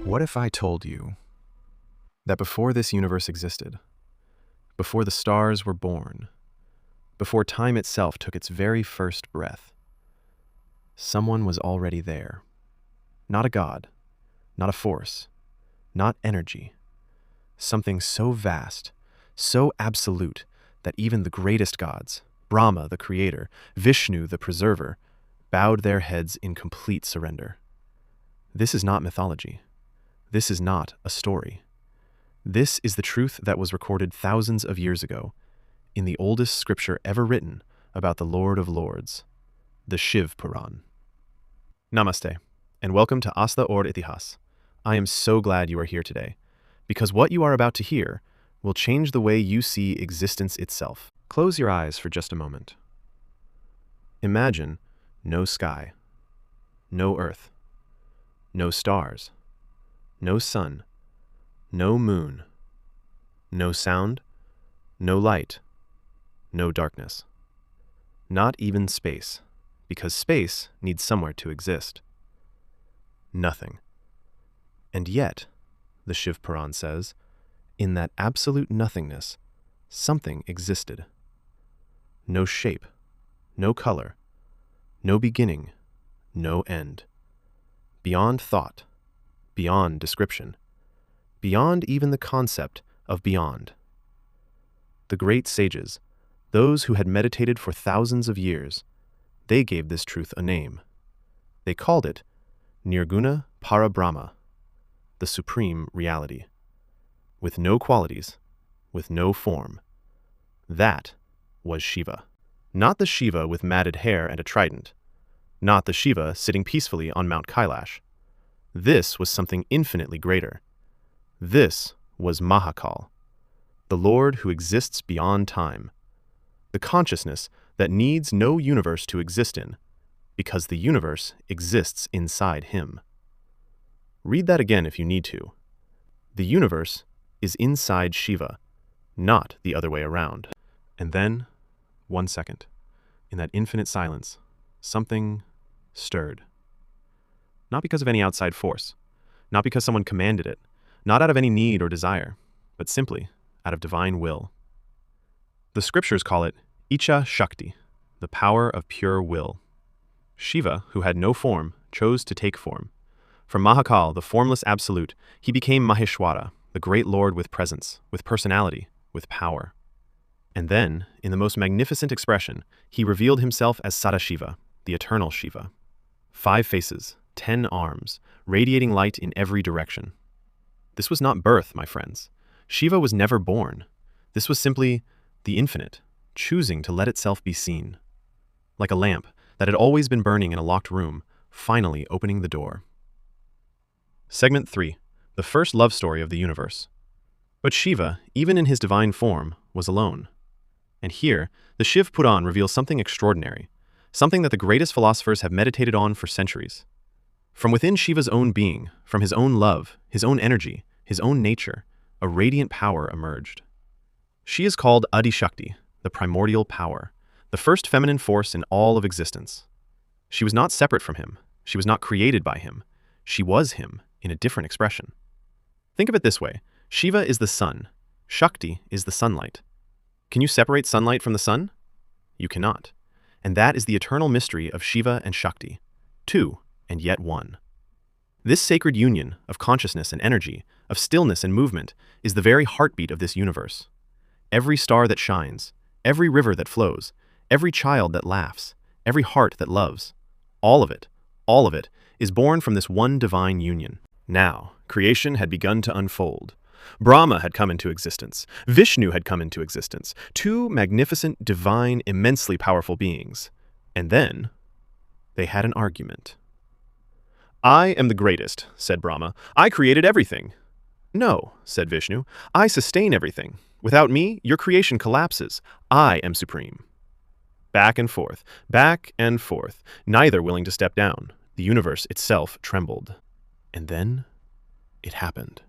What if I told you that before this universe existed, before the stars were born, before time itself took its very first breath, someone was already there? Not a god, not a force, not energy. Something so vast, so absolute, that even the greatest gods, Brahma the creator, Vishnu the preserver, bowed their heads in complete surrender. This is not mythology. This is not a story. This is the truth that was recorded thousands of years ago in the oldest scripture ever written about the Lord of Lords, the Shiv Puran. Namaste, and welcome to Asta Or Itihas. I am so glad you are here today, because what you are about to hear will change the way you see existence itself. Close your eyes for just a moment. Imagine no sky, no earth, no stars, no sun, no moon, no sound, no light, no darkness. Not even space, because space needs somewhere to exist. Nothing. And yet, the Shiv Puran says, in that absolute nothingness, something existed. No shape, no color, no beginning, no end. Beyond thought, beyond description, beyond even the concept of beyond. The great sages, those who had meditated for thousands of years, they gave this truth a name. They called it Nirguna Brahman, the supreme reality. With no qualities, with no form. That was Shiva. Not the Shiva with matted hair and a trident. Not the Shiva sitting peacefully on Mount Kailash. This was something infinitely greater. This was Mahakal, the Lord who exists beyond time, the consciousness that needs no universe to exist in, because the universe exists inside him. Read that again if you need to. The universe is inside Shiva, not the other way around. And then, 1 second, in that infinite silence, something stirred. Not because of any outside force, not because someone commanded it, not out of any need or desire, but simply out of divine will. The scriptures call it Adi Shakti, the power of pure will. Shiva, who had no form, chose to take form. From Mahakal, the formless absolute, he became Maheshwara, the great Lord with presence, with personality, with power. And then, in the most magnificent expression, he revealed himself as Sadashiva, the eternal Shiva. 5 faces, 10 arms, radiating light in every direction. This was not birth, my friends. Shiva was never born. This was simply the infinite, choosing to let itself be seen. Like a lamp that had always been burning in a locked room, finally opening the door. Segment 3. The first love story of the universe. But Shiva, even in his divine form, was alone. And here, the Shiv Puran reveals something extraordinary, something that the greatest philosophers have meditated on for centuries. From within Shiva's own being, from his own love, his own energy, his own nature, a radiant power emerged. She is called Adi Shakti, the primordial power, the first feminine force in all of existence. She was not separate from him. She was not created by him. She was him in a different expression. Think of it this way. Shiva is the sun. Shakti is the sunlight. Can you separate sunlight from the sun? You cannot. And that is the eternal mystery of Shiva and Shakti. 2, and yet 1. This sacred union of consciousness and energy, of stillness and movement, is the very heartbeat of this universe. Every star that shines, every river that flows, every child that laughs, every heart that loves, all of it, is born from this one divine union. Now, creation had begun to unfold. Brahma had come into existence. Vishnu had come into existence. 2 magnificent, divine, immensely powerful beings. And then, they had an argument. I am the greatest, said Brahma. I created everything. No, said Vishnu. I sustain everything. Without me, your creation collapses. I am supreme. Back and forth, neither willing to step down. The universe itself trembled. And then, it happened.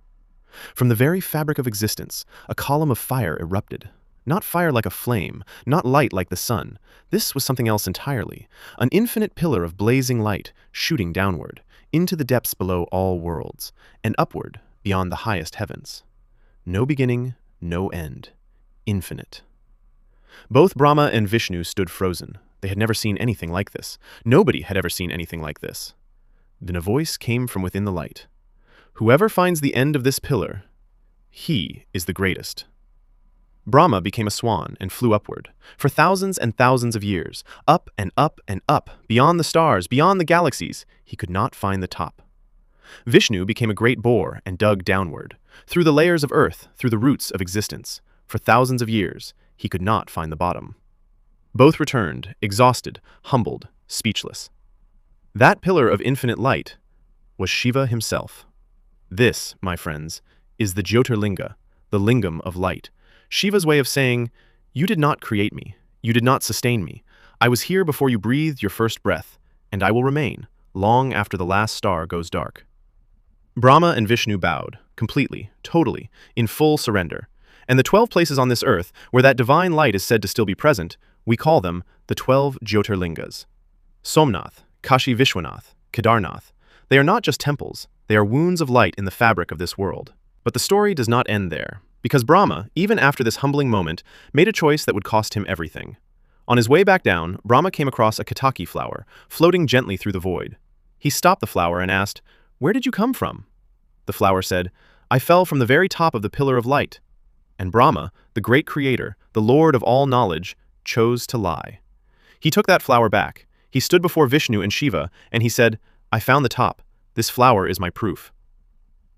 From the very fabric of existence, a column of fire erupted. Not fire like a flame, not light like the sun. This was something else entirely. An infinite pillar of blazing light, shooting downward. into the depths below all worlds, and upward beyond the highest heavens. No beginning, no end. Infinite. Both Brahma and Vishnu stood frozen. They had never seen anything like this. Nobody had ever seen anything like this. Then a voice came from within the light. Whoever finds the end of this pillar, he is the greatest. Brahma became a swan and flew upward, for thousands and thousands of years, up and up and up, beyond the stars, beyond the galaxies. He could not find the top. Vishnu became a great boar and dug downward, through the layers of earth, through the roots of existence. For thousands of years, he could not find the bottom. Both returned, exhausted, humbled, speechless. That pillar of infinite light was Shiva himself. This, my friends, is the Jyotirlinga, the lingam of light. Shiva's way of saying, you did not create me, you did not sustain me. I was here before you breathed your first breath, and I will remain, long after the last star goes dark. Brahma and Vishnu bowed, completely, totally, in full surrender. And the 12 places on this earth where that divine light is said to still be present, we call them the 12 Jyotirlingas. Somnath, Kashi Vishwanath, Kedarnath. They are not just temples, they are wounds of light in the fabric of this world. But the story does not end there, because Brahma, even after this humbling moment, made a choice that would cost him everything. On his way back down, Brahma came across a Ketaki flower, floating gently through the void. He stopped the flower and asked, "Where did you come from?" The flower said, "I fell from the very top of the pillar of light." And Brahma, the great creator, the Lord of all knowledge, chose to lie. He took that flower back. He stood before Vishnu and Shiva, and he said, "I found the top. This flower is my proof."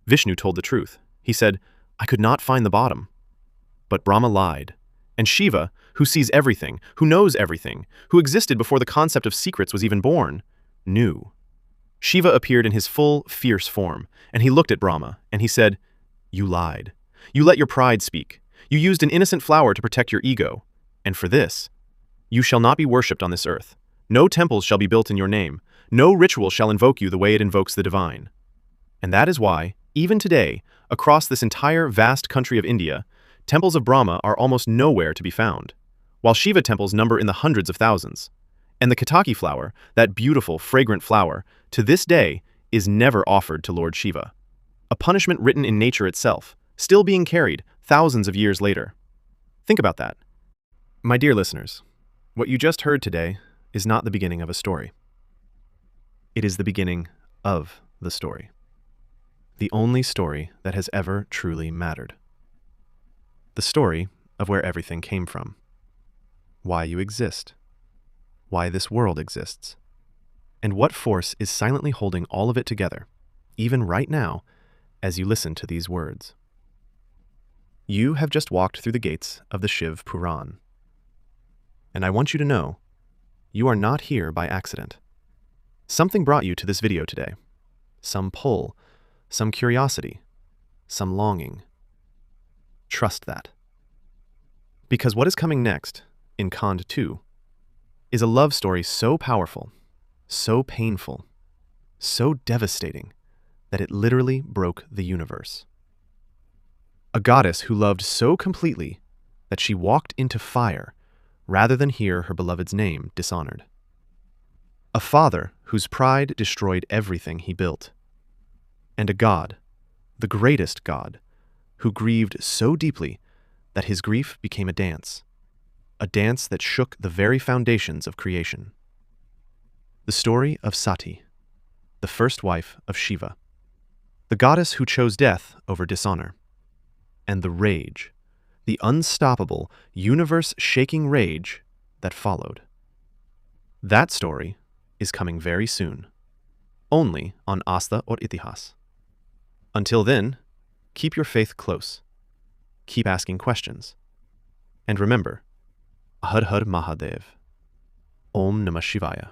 Vishnu told the truth. He said, "I could not find the bottom." But Brahma lied. And Shiva, who sees everything, who knows everything, who existed before the concept of secrets was even born, knew. Shiva appeared in his full, fierce form, and he looked at Brahma, and he said, "You lied. You let your pride speak. You used an innocent flower to protect your ego. And for this, you shall not be worshipped on this earth. No temples shall be built in your name. No ritual shall invoke you the way it invokes the divine." And that is why, even today, across this entire vast country of India, temples of Brahma are almost nowhere to be found, while Shiva temples number in the hundreds of thousands. And the Ketaki flower, that beautiful, fragrant flower, to this day is never offered to Lord Shiva. A punishment written in nature itself, still being carried thousands of years later. Think about that. My dear listeners, what you just heard today is not the beginning of a story. It is the beginning of the story. The only story that has ever truly mattered. The story of where everything came from. Why you exist. Why this world exists. And what force is silently holding all of it together, even right now, as you listen to these words. You have just walked through the gates of the Shiv Puran. And I want you to know, you are not here by accident. Something brought you to this video today. Some pull, some curiosity, some longing. Trust that. Because what is coming next, in Khand 2, is a love story so powerful, so painful, so devastating, that it literally broke the universe. A goddess who loved so completely that she walked into fire rather than hear her beloved's name dishonored. A father whose pride destroyed everything he built. And a God, the greatest God, who grieved so deeply that his grief became a dance that shook the very foundations of creation. The story of Sati, the first wife of Shiva, the goddess who chose death over dishonor, and the rage, the unstoppable, universe-shaking rage that followed. That story is coming very soon, only on Asta or Itihas. Until then, keep your faith close, keep asking questions, and remember, Har Har Mahadev, Om Namah Shivaya.